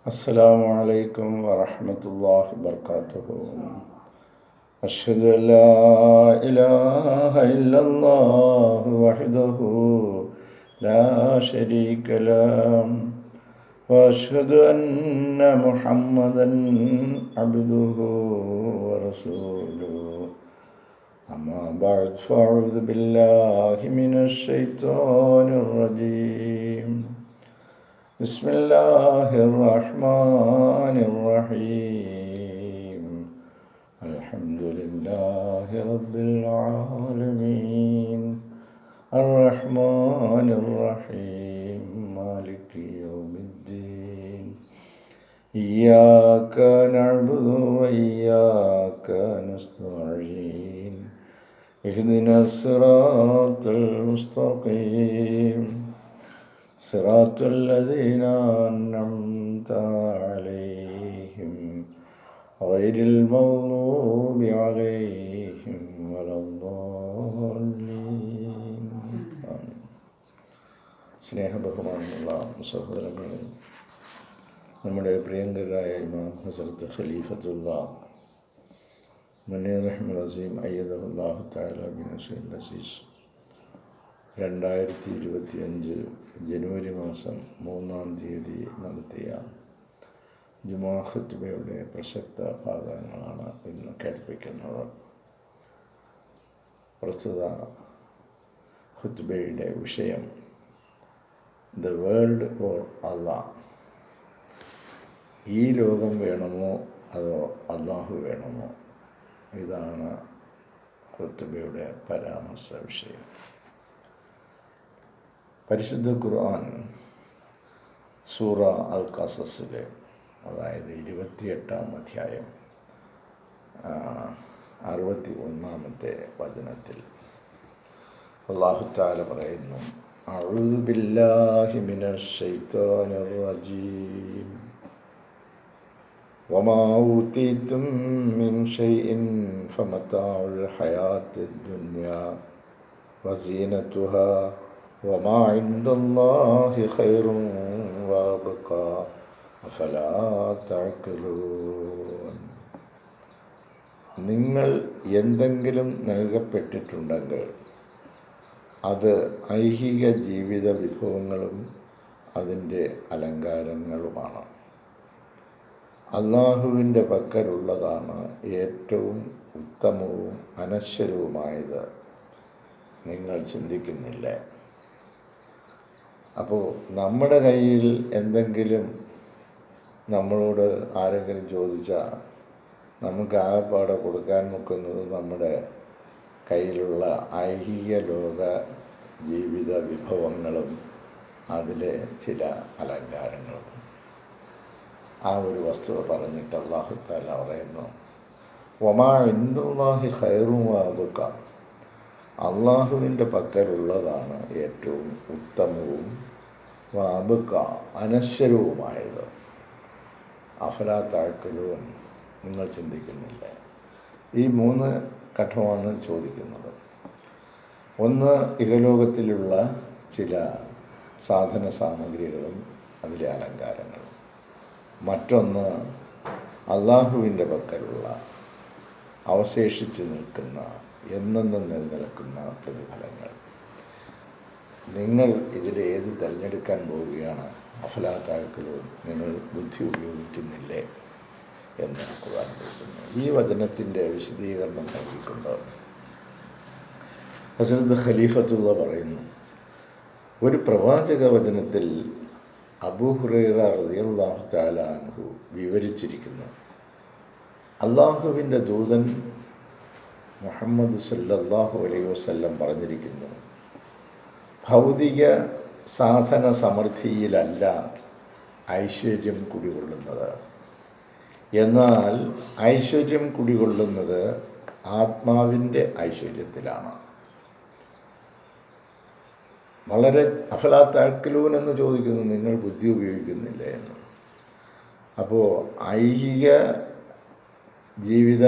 السلام عليكم ورحمة الله وبركاته. أشهد أن لا إله إلا الله وحده لا شريك له وأشهد أن محمدا عبده ورسوله. أما بعد فأعوذ بالله من الشيطان الرجيم. بسم الله الرحمن الرحيم. الحمد لله رب العالمين الرحمن الرحيم مالك يوم الدين. إياك نعبد وإياك نستعين. اهدنا الصراط المستقيم صراط الذين أنعمت عليهم غير المغضوب عليهم ولا الضالين. സ്നേഹബഹുമാനമുള്ള സഹോദരങ്ങളെ, നമ്മുടെ പ്രിയങ്കരായ ഇമാം ഹസ്രത്ത് ഖലീഫത്തുള്ള മുനീർ അഹ്മദ് അസീം അയ്യദഹുല്ലാഹു തആല ബിൻ നസ്രിൽ അസീസ് 2025 ജനുവരി മാസം 3-ാം തീയതി നടത്തിയ ജുമാ ഖുത്ബയുടെ പ്രസക്ത ഭാഗങ്ങളാണ് ഇന്ന് കേൾപ്പിക്കുന്നത്. പ്രസ്തുത ഖുത്ബയുടെ വിഷയം ദ വേൾഡ് ഓർ അല്ലാഹ്. ഈ ലോകം വേണമോ അതോ അല്ലാഹു വേണമോ? ഇതാണ് ഖുത്ബയുടെ പരാമർശ വിഷയം. പരിശുദ്ധ ഖുർആൻ സൂറ അൽ ഖസസിലെ, അതായത് 28-ാം അധ്യായം 61-ാമത്തെ വചനത്തിൽ അല്ലാഹു തആല പറയുന്നു, അഊദു ബില്ലാഹി മിനശ് ശൈത്വാനിർ റജീം വമാ ഊതീതും മിൻ ശൈഇൻ ഫമതാഉൽ ഹയാത്തിദ് ദുനിയാ വസീനതുഹാ വമാ ഇൻദല്ലാഹി ഖൈറുൻ വഅബ്ഖാ അഫലാ തഅഖിലൂൻ. നിങ്ങൾ എന്തെങ്കിലും നൽകപ്പെട്ടിട്ടുണ്ടെങ്കിൽ അത് ഐഹിക ജീവിത വിഭവങ്ങളും അതിൻ്റെ അലങ്കാരങ്ങളുമാണ്. അല്ലാഹുവിൻ്റെ പക്കലുള്ളതാണ് ഏറ്റവും ഉത്തമവും അനശ്വരവുമായത്. നിങ്ങൾ ചിന്തിക്കുന്നില്ലേ? അപ്പോൾ നമ്മുടെ കയ്യിൽ എന്തെങ്കിലും നമ്മളോട് ആരെങ്കിലും ചോദിച്ചാൽ നമുക്ക് ആകപ്പാടെ കൊടുക്കാൻ നോക്കുന്നത് നമ്മുടെ കയ്യിലുള്ള ഐഹിക ലോക ജീവിത വിഭവങ്ങളും അതിലെ ചില അലങ്കാരങ്ങളും. ആ ഒരു വസ്തുത പറഞ്ഞിട്ട് അല്ലാഹു തആല പറയുന്നു, വമാ ഇൻദല്ലാഹി ഖൈറുൻ വഅബ്ഖാ. അള്ളാഹുവിൻ്റെ പക്കലുള്ളതാണ് ഏറ്റവും ഉത്തമവും വഅബ്ഖാ അനശ്വരവുമായത്. അഫലാ തഅഖിലൂൻ. നിങ്ങൾ ചിന്തിക്കുന്നില്ല? ഈ 3 ഘട്ടമാണ് ചോദിക്കുന്നത്. ഒന്ന്, ഇഹലോകത്തിലുള്ള ചില സാധന സാമഗ്രികളും അതിലെ അലങ്കാരങ്ങളും. മറ്റൊന്ന്, അള്ളാഹുവിൻ്റെ പക്കലുള്ള അവശേഷിച്ച് നിൽക്കുന്ന എന്നെന്നും നിലനിൽക്കുന്ന പ്രതിഫലങ്ങൾ. നിങ്ങൾ ഇതിലേത് തിരഞ്ഞെടുക്കാൻ പോവുകയാണ്? അഫലാ തഅഖിലൂൻ. നിങ്ങൾ ബുദ്ധി ഉപയോഗിക്കുന്നില്ലേ എന്ന് ഖുർആൻ പറയുന്നു. ഈ വചനത്തിൻ്റെ വിശദീകരണം നൽകിക്കൊണ്ട് ഹസ്രത്ത് ഖലീഫത്തുള്ള പറയുന്നു, ഒരു പ്രവാചക വചനത്തിൽ അബൂ ഹുറൈറ റളിയല്ലാഹു തആല അൻഹു വിവരിച്ചിരിക്കുന്നു, അള്ളാഹുവിൻ്റെ ദൂതൻ മുഹമ്മദ് സല്ലല്ലാഹു അലൈഹി വസല്ലം പറഞ്ഞിരിക്കുന്നു, ഭൗതിക സാധന സമൃദ്ധിയിലല്ല ഐശ്വര്യം കുടികൊള്ളുന്നത്, എന്നാൽ ഐശ്വര്യം കുടികൊള്ളുന്നത് ആത്മാവിൻ്റെ ഐശ്വര്യത്തിലാണ്. വളരെ അഫലാ തഅഖിലൂൻ എന്ന് ചോദിക്കുന്നു, നിങ്ങൾ ബുദ്ധി ഉപയോഗിക്കുന്നില്ലേ എന്ന്. അപ്പോൾ ഐഹിക ജീവിത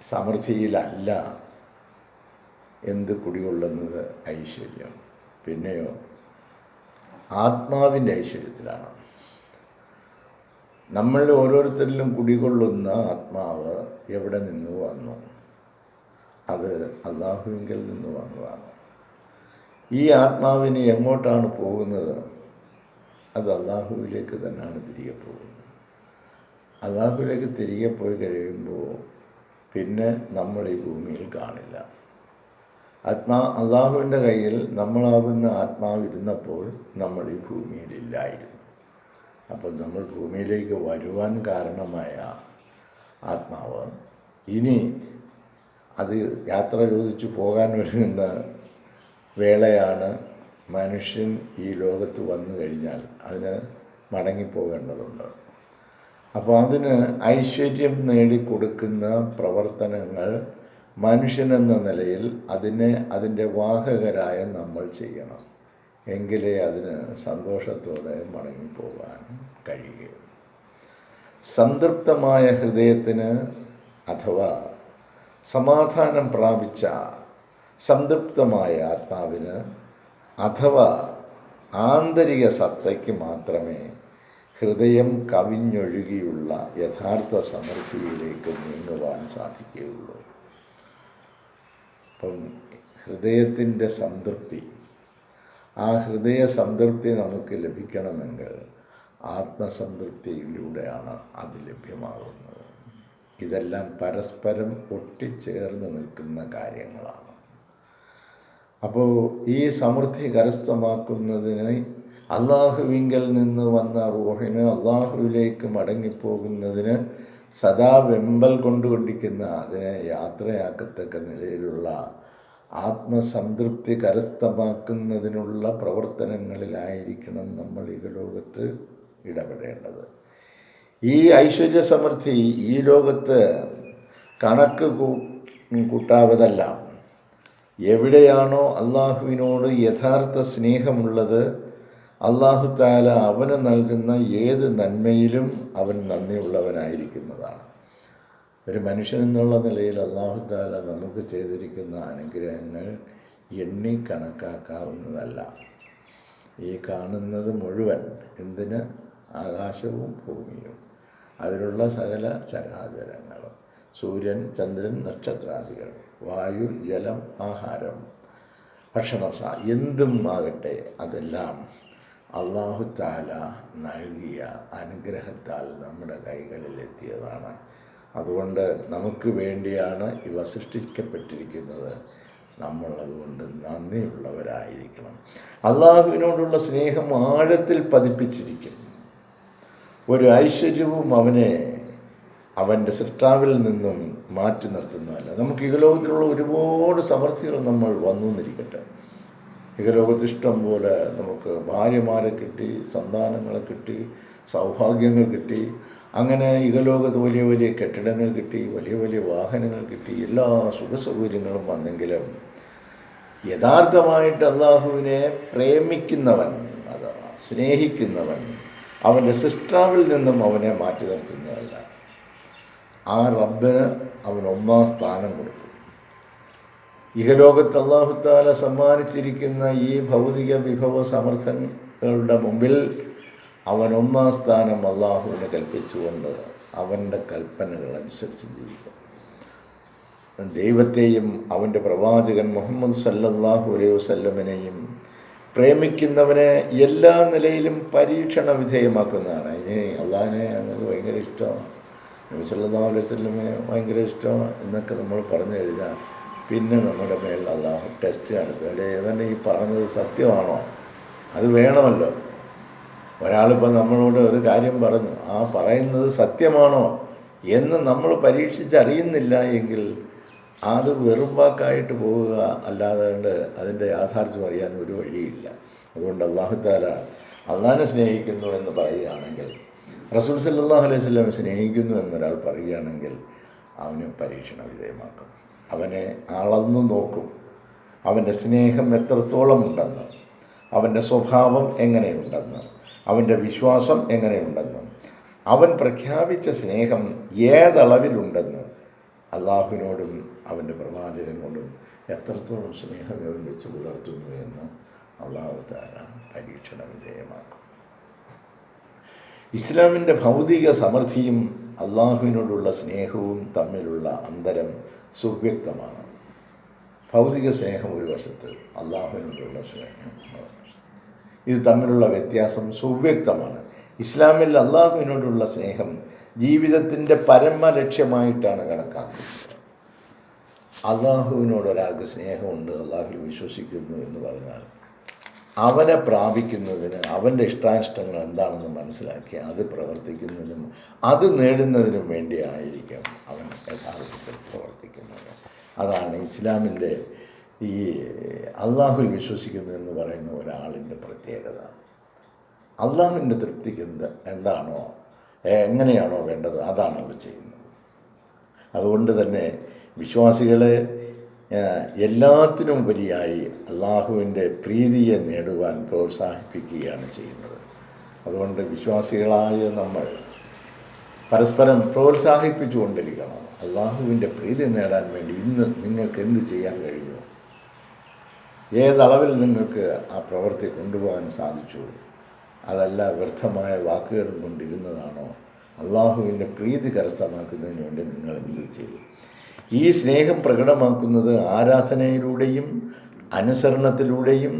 സമൃദ്ധിയിലല്ല എന്ത് കുടികൊള്ളുന്നത്? ഐശ്വര്യം. പിന്നെയോ ആത്മാവിൻ്റെ ഐശ്വര്യത്തിലാണ്. നമ്മൾ ഓരോരുത്തരിലും കുടികൊള്ളുന്ന ആത്മാവ് എവിടെ നിന്ന് വന്നു? അത് അള്ളാഹുവിങ്കിൽ നിന്ന് വന്നതാണ്. ഈ ആത്മാവിന് എങ്ങോട്ടാണ് പോകുന്നത്? അത് അള്ളാഹുവിലേക്ക് തന്നെയാണ് തിരികെ പോകുന്നത്. അള്ളാഹുവിലേക്ക് തിരികെ പോയി കഴിയുമ്പോൾ പിന്നെ നമ്മൾ ഈ ഭൂമിയിൽ കാണില്ല. അള്ളാഹുവിൻ്റെ കയ്യിൽ നമ്മളാകുന്ന ആത്മാവിരുന്നപ്പോൾ നമ്മൾ ഈ ഭൂമിയിലില്ലായിരുന്നു. അപ്പോൾ നമ്മൾ ഭൂമിയിലേക്ക് വരുവാൻ കാരണമായ ആത്മാവ് ഇനി അത് യാത്ര ചോദിച്ചു പോകാൻ ഒരുങ്ങുന്ന വേളയാണ്. മനുഷ്യൻ ഈ ലോകത്ത് വന്നു കഴിഞ്ഞാൽ അതിന് മടങ്ങിപ്പോകേണ്ടതുണ്ട്. അപ്പോൾ അതിന് ഐശ്വര്യം നേടിക്കൊടുക്കുന്ന പ്രവർത്തനങ്ങൾ മനുഷ്യനെന്ന നിലയിൽ അതിൻ്റെ വാഹകരായ നമ്മൾ ചെയ്യണം. എങ്കിലേ അതിന് സന്തോഷത്തോടെ മടങ്ങിപ്പോകാൻ കഴിയുകയുള്ളൂ. സംതൃപ്തമായ ഹൃദയത്തിന് അഥവാ സമാധാനം പ്രാപിച്ച സംതൃപ്തമായ ആത്മാവിന് അഥവാ ആന്തരിക സത്തയ്ക്ക് മാത്രമേ ഹൃദയം കവിഞ്ഞൊഴുകിയുള്ള യഥാർത്ഥ സമൃദ്ധിയിലേക്ക് നീങ്ങുവാൻ സാധിക്കുകയുള്ളൂ. അപ്പം ഹൃദയത്തിൻ്റെ സംതൃപ്തി, ആ ഹൃദയ സംതൃപ്തി നമുക്ക് ലഭിക്കണമെങ്കിൽ ആത്മസംതൃപ്തിയിലൂടെയാണ് അത് ലഭ്യമാകുന്നത്. ഇതെല്ലാം പരസ്പരം ഒട്ടിച്ചേർന്ന് നിൽക്കുന്ന കാര്യങ്ങളാണ്. അപ്പോൾ ഈ സമൃദ്ധി കരസ്ഥമാക്കുന്നതിന് അള്ളാഹുവിങ്കൽ നിന്ന് വന്ന റൂഹിന് അള്ളാഹുവിലേക്ക് മടങ്ങിപ്പോകുന്നതിന് സദാ വെമ്പൽ കൊണ്ടുകൊണ്ടിരിക്കുന്ന അതിനെ യാത്രയാക്കത്തക്ക നിലയിലുള്ള ആത്മസംതൃപ്തി കരസ്ഥമാക്കുന്നതിനുള്ള പ്രവർത്തനങ്ങളിലായിരിക്കണം നമ്മൾ ഈ ലോകത്ത് ഇടപെടേണ്ടത്. ഈ ഐശ്വര്യ സമൃദ്ധി ഈ ലോകത്ത് കണക്ക് കൂട്ടാവതല്ല. എവിടെയാണോ അള്ളാഹുവിനോട് യഥാർത്ഥ സ്നേഹമുള്ളത്, അള്ളാഹു തആല അവന് നൽകുന്ന ഏത് നന്മയിലും അവൻ നന്ദിയുള്ളവനായിരിക്കുന്നതാണ്. ഒരു മനുഷ്യനെന്നുള്ള നിലയിൽ അള്ളാഹു തആല നമുക്ക് ചെയ്തിരിക്കുന്ന അനുഗ്രഹങ്ങൾ എണ്ണി കണക്കാക്കാവുന്നതല്ല. ഈ കാണുന്നത് മുഴുവൻ എന്തിന്? ആകാശവും ഭൂമിയും, അതിലുള്ള സകല ചരാചരങ്ങളും, സൂര്യൻ, ചന്ദ്രൻ, നക്ഷത്രാദികൾ, വായു, ജലം, ആഹാരം, എന്തും ആകട്ടെ, അതെല്ലാം അള്ളാഹു തആല നൽകിയ അനുഗ്രഹത്താൽ നമ്മുടെ കൈകളിലെത്തിയതാണ്. അതുകൊണ്ട് നമുക്ക് വേണ്ടിയാണ് ഇവ സൃഷ്ടിക്കപ്പെട്ടിരിക്കുന്നത്. നമ്മൾ അതുകൊണ്ട് നന്ദിയുള്ളവരായിരിക്കണം. അള്ളാഹുവിനോടുള്ള സ്നേഹം ആഴത്തിൽ പതിപ്പിച്ചിരിക്കും. ഒരു ഐശ്വര്യവും അവൻ്റെ സൃഷ്ടാവിൽ നിന്നും മാറ്റി നിർത്തുന്നതല്ല. നമുക്ക് ഇഹലോകത്തിലുള്ള ഒരുപാട് സമൃദ്ധികൾ നമ്മൾ വന്നു എന്നിരിക്കട്ടെ. ഇഹലോകത്ത് ഇഷ്ടം പോലെ നമുക്ക് ഭാര്യമാരെ കിട്ടി, സന്താനങ്ങളെ കിട്ടി, സൗഭാഗ്യങ്ങൾ കിട്ടി, അങ്ങനെ ഇഹലോകത്ത് വലിയ വലിയ കെട്ടിടങ്ങൾ കിട്ടി, വലിയ വലിയ വാഹനങ്ങൾ കിട്ടി, എല്ലാ സുഖസൗകര്യങ്ങളും വന്നെങ്കിലും യഥാർത്ഥമായിട്ട് അള്ളാഹുവിനെ പ്രേമിക്കുന്നവൻ, അഥവാ സ്നേഹിക്കുന്നവൻ, അവൻ്റെ സൃഷ്ടാവിൽ നിന്നും അവനെ മാറ്റി നിർത്തുന്നതല്ല. ആ റബ്ബിന് അവൻ ഒന്നാം സ്ഥാനം കൊടുക്കും. ഇഹലോകത്ത് അല്ലാഹു തആല സമ്മാനിച്ചിരിക്കുന്ന ഈ ഭൗതിക വിഭവ സമർത്ഥങ്ങളുടെ മുമ്പിൽ അവൻ ഒന്നാം സ്ഥാനം അള്ളാഹുവിനെ കൽപ്പിച്ചുകൊണ്ട് അവൻ്റെ കൽപ്പനകൾ അനുസരിച്ച് ജീവിക്കും. ദൈവത്തെയും അവൻ്റെ പ്രവാചകൻ മുഹമ്മദ് സല്ലല്ലാഹു അലൈഹി വസല്ലമനെയും പ്രേമിക്കുന്നവനെ എല്ലാ നിലയിലും പരീക്ഷണ വിധേയമാക്കുന്നതാണ്. ഇനി അള്ളാഹിനെ ഞങ്ങൾക്ക് ഭയങ്കര ഇഷ്ടമാണ്, നബി സല്ലല്ലാഹു അലൈഹി വസല്ലമയെ ഭയങ്കര ഇഷ്ടമാണ് എന്നൊക്കെ നമ്മൾ പറഞ്ഞു കഴിഞ്ഞാൽ പിന്നെ നമ്മുടെ മേൽ അള്ളാഹു ടെസ്റ്റ് നടത്തും. ഇവൻ ഈ പറഞ്ഞത് സത്യമാണോ? അത് വേണമല്ലോ. ഒരാളിപ്പോൾ നമ്മളോട് ഒരു കാര്യം പറഞ്ഞു, ആ പറയുന്നത് സത്യമാണോ എന്ന് നമ്മൾ പരീക്ഷിച്ചറിയുന്നില്ല എങ്കിൽ അത് വെറും വാക്കായിട്ട് പോവുക അല്ലാതെ അതിൻ്റെ യാഥാർത്ഥ്യം അറിയാൻ ഒരു വഴിയില്ല. അതുകൊണ്ട് അല്ലാഹു തആല അള്ളാഹിനെ സ്നേഹിക്കുന്നു എന്ന് പറയുകയാണെങ്കിൽ, റസൂൽ സല്ലല്ലാഹു അലൈഹി വസല്ലം സ്നേഹിക്കുന്നു എന്നൊരാൾ പറയുകയാണെങ്കിൽ അവന് പരീക്ഷണ വിധേയമാക്കും. അവനെ അളന്നു നോക്കും. അവൻ്റെ സ്നേഹം എത്രത്തോളം ഉണ്ടെന്ന്, അവൻ്റെ സ്വഭാവം എങ്ങനെയുണ്ടെന്ന്, അവൻ്റെ വിശ്വാസം എങ്ങനെയുണ്ടെന്ന്, അവൻ പ്രഖ്യാപിച്ച സ്നേഹം ഏതളവിലുണ്ടെന്ന്, അള്ളാഹുവിനോടും അവൻ്റെ പ്രവാചകനോടും എത്രത്തോളം സ്നേഹം അവൻ വെച്ച് പുലർത്തുന്നു എന്ന് അള്ളാഹു തആല പരീക്ഷണ വിധേയമാക്കും. ഇസ്ലാമിൻ്റെ ഭൗതിക സമൃദ്ധിയും അള്ളാഹുവിനോടുള്ള സ്നേഹവും തമ്മിലുള്ള അന്തരം സുവ്യക്തമാണ്. ഭൗതിക സ്നേഹം ഒരു വശത്ത്, അള്ളാഹുവിനോടുള്ള സ്നേഹം മറുവശത്ത്. ഇത് തമ്മിലുള്ള വ്യത്യാസം സുവ്യക്തമാണ്. ഇസ്ലാമിൽ അള്ളാഹുവിനോടുള്ള സ്നേഹം ജീവിതത്തിൻ്റെ പരമലക്ഷ്യമായിട്ടാണ് കണക്കാക്കുന്നത്. അള്ളാഹുവിനോട് ഒരാൾക്ക് സ്നേഹമുണ്ട്, അള്ളാഹുവിൽ വിശ്വസിക്കുന്നു എന്ന് പറഞ്ഞാൽ അവനെ പ്രാപിക്കുന്നതിന്, അവൻ്റെ ഇഷ്ടാനിഷ്ടങ്ങൾ എന്താണെന്ന് മനസ്സിലാക്കി അത് പ്രവർത്തിക്കുന്നതിനും അത് നേടുന്നതിനും വേണ്ടി ആയിരിക്കും അവൻ യഥാർത്ഥത്തിൽ പ്രവർത്തിക്കുന്നത്. അതാണ് ഇസ്ലാമിൻ്റെ ഈ അള്ളാഹുവിൽ വിശ്വസിക്കുന്നു എന്ന് പറയുന്ന ഒരാളിൻ്റെ പ്രത്യേകത. അള്ളാഹുവിൻ്റെ തൃപ്തിക്ക് എന്താണോ എങ്ങനെയാണോ വേണ്ടത് അതാണ് അവർ ചെയ്യുന്നത്. അതുകൊണ്ട് തന്നെ വിശ്വാസികളെ എല്ലാത്തിനും ഉപരിയായി അള്ളാഹുവിൻ്റെ പ്രീതിയെ നേടുവാൻ പ്രോത്സാഹിപ്പിക്കുകയാണ് ചെയ്യുന്നത്. അതുകൊണ്ട് വിശ്വാസികളായ നമ്മൾ പരസ്പരം പ്രോത്സാഹിപ്പിച്ചുകൊണ്ടിരിക്കണം. അള്ളാഹുവിൻ്റെ പ്രീതി നേടാൻ വേണ്ടി ഇന്ന് നിങ്ങൾക്ക് എന്ത് ചെയ്യാൻ കഴിഞ്ഞു, ഏതളവിൽ നിങ്ങൾക്ക് ആ പ്രവൃത്തി കൊണ്ടുപോകാൻ സാധിച്ചു, അതല്ല വ്യർത്ഥമായ വാക്കുകളും കൊണ്ടിരുന്നതാണോ, അള്ളാഹുവിൻ്റെ പ്രീതി കരസ്ഥമാക്കുന്നതിന് വേണ്ടി നിങ്ങൾ എന്ത് ചെയ്യും? ഈ സ്നേഹം പ്രകടമാക്കുന്നത് ആരാധനയിലൂടെയും അനുസരണത്തിലൂടെയും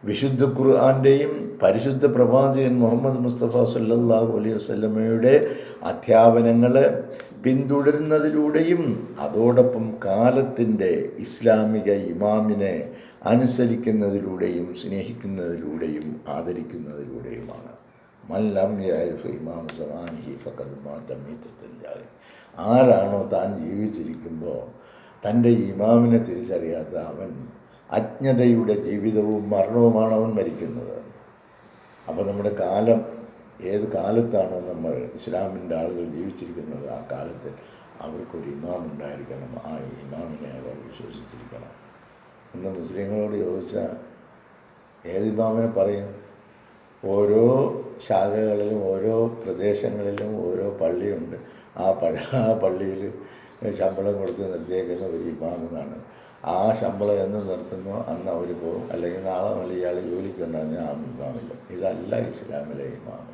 വിശുദ്ധ ഖുർആൻ്റെയും പരിശുദ്ധ പ്രവാചകൻ മുഹമ്മദ് മുസ്തഫ സല്ലല്ലാഹു അലൈഹി വസല്ലമയുടെ അധ്യാപനങ്ങളെ പിന്തുടരുന്നതിലൂടെയും അതോടൊപ്പം കാലത്തിൻ്റെ ഇസ്ലാമിക ഇമാമിനെ അനുസരിക്കുന്നതിലൂടെയും സ്നേഹിക്കുന്നതിലൂടെയും ആദരിക്കുന്നതിലൂടെയുമാണ്. മല്ലം യഅരിഫ് ഇമാം സമാനിഹി ഫഖദ് മാത മീതത്തുൽ ജാഹിൽ. ആരാണോ താൻ ജീവിച്ചിരിക്കുമ്പോൾ തൻ്റെ ഇമാമിനെ തിരിച്ചറിയാത്ത അവൻ അജ്ഞതയുടെ ജീവിതവും മരണവുമാണ് അവൻ മരിക്കുന്നത്. അപ്പോൾ നമ്മുടെ കാലം, ഏത് കാലത്താണോ നമ്മൾ ഇസ്ലാമിൻ്റെ ആളുകൾ ജീവിച്ചിരിക്കുന്നത് ആ കാലത്തിൽ അവർക്കൊരു ഇമാം ഉണ്ടായിരിക്കണം. ആ ഇമാമിനെ അവർ വിശ്വസിച്ചിരിക്കണം. ഇന്ന് മുസ്ലിങ്ങളോട് ചോദിച്ചാൽ ഏത് ഇമാമിനെ പറയും? ഓരോ ശാഖകളിലും ഓരോ പ്രദേശങ്ങളിലും ഓരോ പള്ളിയുണ്ട്. ആ പള്ളിയിൽ ശമ്പളം കൊടുത്ത് നിർത്തിയേക്കുന്ന ഒരു ഇമാമെന്നാണ്. ആ ശമ്പളം എന്ന് നിർത്തുന്നോ അന്ന് അവർ പോകും. അല്ലെങ്കിൽ നാളെ മുതൽ ഇയാൾ ജോലിക്കുണ്ടാകുന്ന ആ ഇമാമില്ല. ഇതല്ല ഇസ്ലാമിലെ ഇമാം.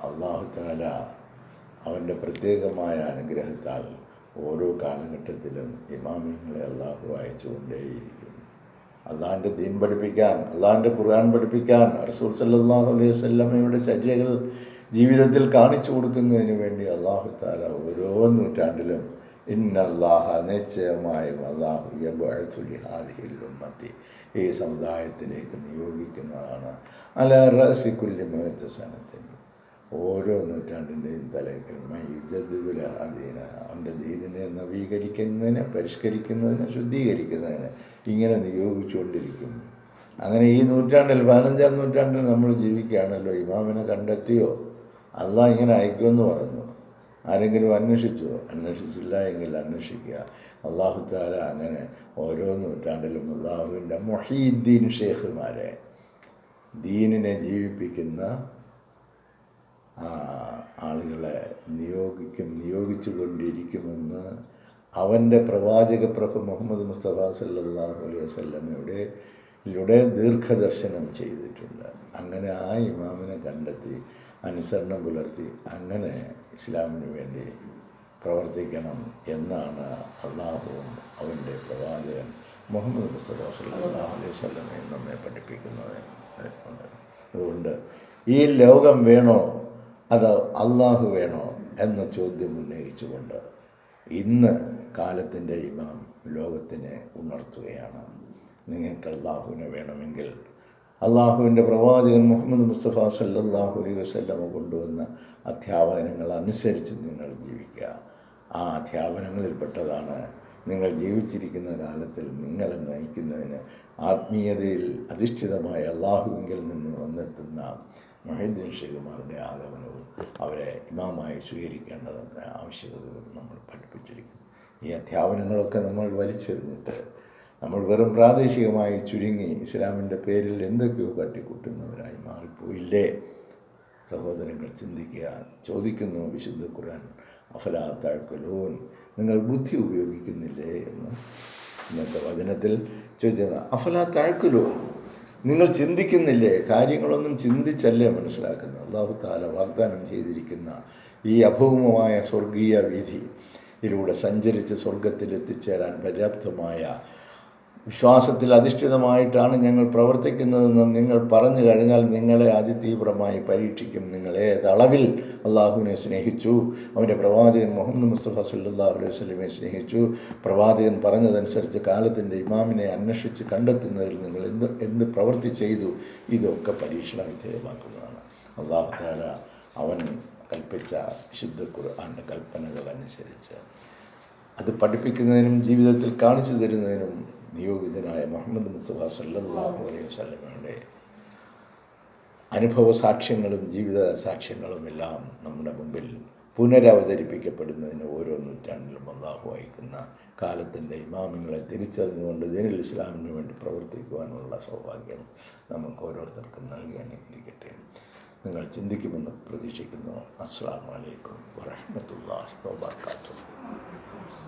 അല്ലാഹു തആല അവൻ്റെ പ്രത്യേകമായ അനുഗ്രഹത്താൽ ഓരോ കാലഘട്ടത്തിലും ഇമാമിങ്ങളെ അള്ളാഹു അയച്ചുകൊണ്ടേയിരിക്കും. അള്ളാഹിൻ്റെ ദീൻ പഠിപ്പിക്കാൻ, അള്ളാഹിൻ്റെ ഖുർആൻ പഠിപ്പിക്കാൻ, റസൂൽ സല്ലല്ലാഹു അലൈഹി വസല്ലമയുടെ ചര്യകൾ ജീവിതത്തിൽ കാണിച്ചു കൊടുക്കുന്നതിന് വേണ്ടി അള്ളാഹു തആല ഓരോ നൂറ്റാണ്ടിലും ഇന്നല്ലാഹ, നിശ്ചയമായും അള്ളാഹു യബ്അസു ലിഹാദിഹിൽ ഉമ്മത്തി, ഈ സമുദായത്തിലേക്ക് നിയോഗിക്കുന്നതാണ് അലാ റഅസി കുല്ലി മിഅത്തി സനത്തിൻ, ഓരോ നൂറ്റാണ്ടിൻ്റെയും തലയ്ക്കൽ യുജദ്ദിദുൽ ദീന, അവൻ്റെ ദീനിനെ നവീകരിക്കുന്നതിന്, പരിഷ്കരിക്കുന്നതിന്, ശുദ്ധീകരിക്കുന്നതിന് ഇങ്ങനെ നിയോഗിച്ചുകൊണ്ടിരിക്കും. അങ്ങനെ ഈ നൂറ്റാണ്ടിൽ 15-ാം നൂറ്റാണ്ടിൽ നമ്മൾ ജീവിക്കുകയാണല്ലോ. ഇമാമിനെ കണ്ടെത്തിയോ? അള്ളാഹ് ഇങ്ങനെ അയക്കുമെന്ന് പറഞ്ഞു. ആരെങ്കിലും അന്വേഷിച്ചോ? അന്വേഷിച്ചില്ല എങ്കിൽ അന്വേഷിക്കുക. അള്ളാഹു തആല അങ്ങനെ ഓരോ നൂറ്റാണ്ടിലും അള്ളാഹുവിൻ്റെ മുഹീദ്ദീൻ ഷേഖുമാരെ, ദീനിനെ ജീവിപ്പിക്കുന്ന ആളുകളെ നിയോഗിച്ചു കൊണ്ടിരിക്കുമെന്ന് അവൻ്റെ പ്രവാചക പ്രഭു മുഹമ്മദ് മുസ്തഫ സല്ലല്ലാഹു അലൈഹി വസല്ലമയുടെ ദീർഘദർശനം ചെയ്തിട്ടുണ്ട്. അങ്ങനെ ആ ഇമാമിനെ കണ്ടെത്തി അനുസരണം പുലർത്തി അങ്ങനെ ഇസ്ലാമിന് വേണ്ടി പ്രവർത്തിക്കണം എന്നാണ് അള്ളാഹുവും അവൻ്റെ പ്രവാചകൻ മുഹമ്മദ് മുസ്തഫ സല്ലല്ലാഹു അലൈഹി വസല്ലമയും നമ്മെ പഠിപ്പിക്കുന്നത്. അതുകൊണ്ട് ഈ ലോകം വേണോ അത് അള്ളാഹു വേണോ എന്ന ചോദ്യം ഉന്നയിച്ചുകൊണ്ട് ഇന്ന് കാലത്തിൻ്റെ ഇമാം ലോകത്തിനെ ഉണർത്തുകയാണ്. നിങ്ങൾക്ക് അള്ളാഹുവിനെ വേണമെങ്കിൽ അള്ളാഹുവിൻ്റെ പ്രവാചകൻ മുഹമ്മദ് മുസ്തഫ സല്ലല്ലാഹു അലൈഹി വസല്ലമ കൊണ്ടുവന്ന അധ്യാപനങ്ങൾ അനുസരിച്ച് നിങ്ങൾ ജീവിക്കുക. ആ അധ്യാപനങ്ങളിൽപ്പെട്ടതാണ് നിങ്ങൾ ജീവിച്ചിരിക്കുന്ന കാലത്തിൽ നിങ്ങളെ നയിക്കുന്നതിന് ആത്മീയതയിൽ അധിഷ്ഠിതമായ അള്ളാഹുവിങ്കിൽ നിന്ന് വന്നെത്തുന്ന മുഹീദ്ദീൻ ഷേഖുമാരുടെ ആഗമനവും അവരെ ഇമാമായി സ്വീകരിക്കേണ്ടതിൻ്റെ ആവശ്യകതയും നമ്മൾ പഠിപ്പിച്ചിരിക്കുന്നു. ഈ അധ്യാപനങ്ങളൊക്കെ നമ്മൾ വലിച്ചെറിഞ്ഞിട്ട് നമ്മൾ വെറും പ്രാദേശികമായി ചുരുങ്ങി ഇസ്ലാമിൻ്റെ പേരിൽ എന്തൊക്കെയോ കാട്ടിക്കൂട്ടുന്നവരായി മാറിപ്പോയില്ലേ? സഹോദരങ്ങൾ ചിന്തിക്കുക. ചോദിക്കുന്നു വിശുദ്ധ ഖുർആൻ, അഫലാ തഅഖിലൂൻ, നിങ്ങൾ ബുദ്ധി ഉപയോഗിക്കുന്നില്ലേ എന്ന് ഇന്നത്തെ വചനത്തിൽ ചോദിച്ചത്. അഫലാ തഅഖിലൂൻ, നിങ്ങൾ ചിന്തിക്കുന്നില്ലേ? കാര്യങ്ങളൊന്നും ചിന്തിച്ചല്ലേ മനസ്സിലാക്കുന്നത്. അല്ലാഹു തആല വാഗ്ദാനം ചെയ്തിരിക്കുന്ന ഈ അഭൗമമായ സ്വർഗീയ വീഥിയിലൂടെ സഞ്ചരിച്ച് സ്വർഗത്തിൽ എത്തിച്ചേരാൻ പര്യാപ്തമായ വിശ്വാസത്തിൽ അധിഷ്ഠിതമായിട്ടാണ് ഞങ്ങൾ പ്രവർത്തിക്കുന്നതെന്ന് നിങ്ങൾ പറഞ്ഞു കഴിഞ്ഞാൽ നിങ്ങളെ അതിതീവ്രമായി പരീക്ഷിക്കും. നിങ്ങൾ ഏതളവിൽ അള്ളാഹുവിനെ സ്നേഹിച്ചു, അവൻ്റെ പ്രവാചകൻ മുഹമ്മദ് മുസ്തഫ സല്ലല്ലാഹു അലൈഹി വസല്ലമയെ സ്നേഹിച്ചു, പ്രവാചകൻ പറഞ്ഞതനുസരിച്ച് കാലത്തിൻ്റെ ഇമാമിനെ അന്വേഷിച്ച് കണ്ടെത്തുന്നതിൽ നിങ്ങൾ എന്ത് പ്രവൃത്തി ചെയ്തു, ഇതൊക്കെ പരീക്ഷണ വിധേയമാക്കുന്നതാണ്. അല്ലാഹു തആല അവൻ കൽപ്പിച്ച വിശുദ്ധ ഖുർആന്റെ കൽപ്പനകൾ അനുസരിച്ച് അത് പഠിപ്പിക്കുന്നതിനും ജീവിതത്തിൽ കാണിച്ചു തരുന്നതിനും നിയോഗിതനായ മുഹമ്മദ് മുസ്തഫ സല്ലല്ലാഹു അലൈഹി വസല്ലമയുടെ അനുഭവ സാക്ഷ്യങ്ങളും ജീവിത സാക്ഷ്യങ്ങളുമെല്ലാം നമ്മുടെ മുമ്പിൽ പുനരവതരിപ്പിക്കപ്പെടുന്നതിന് ഓരോ നൂറ്റാണ്ടിലും അല്ലാഹു അയക്കുന്ന കാലത്തിൻ്റെ ഇമാമിങ്ങളെ തിരിച്ചറിഞ്ഞുകൊണ്ട് ദീനുൽ ഇസ്ലാമിന് വേണ്ടി പ്രവർത്തിക്കുവാനുള്ള സൗഭാഗ്യം നമുക്ക് ഓരോരുത്തർക്കും നൽകി അനുഗ്രഹിക്കട്ടെ. നിങ്ങൾ ചിന്തിക്കുമെന്ന് പ്രതീക്ഷിക്കുന്നു. അസ്സലാമു അലൈക്കും വറഹ്മത്തുള്ളാഹി വബറകാതുഹു.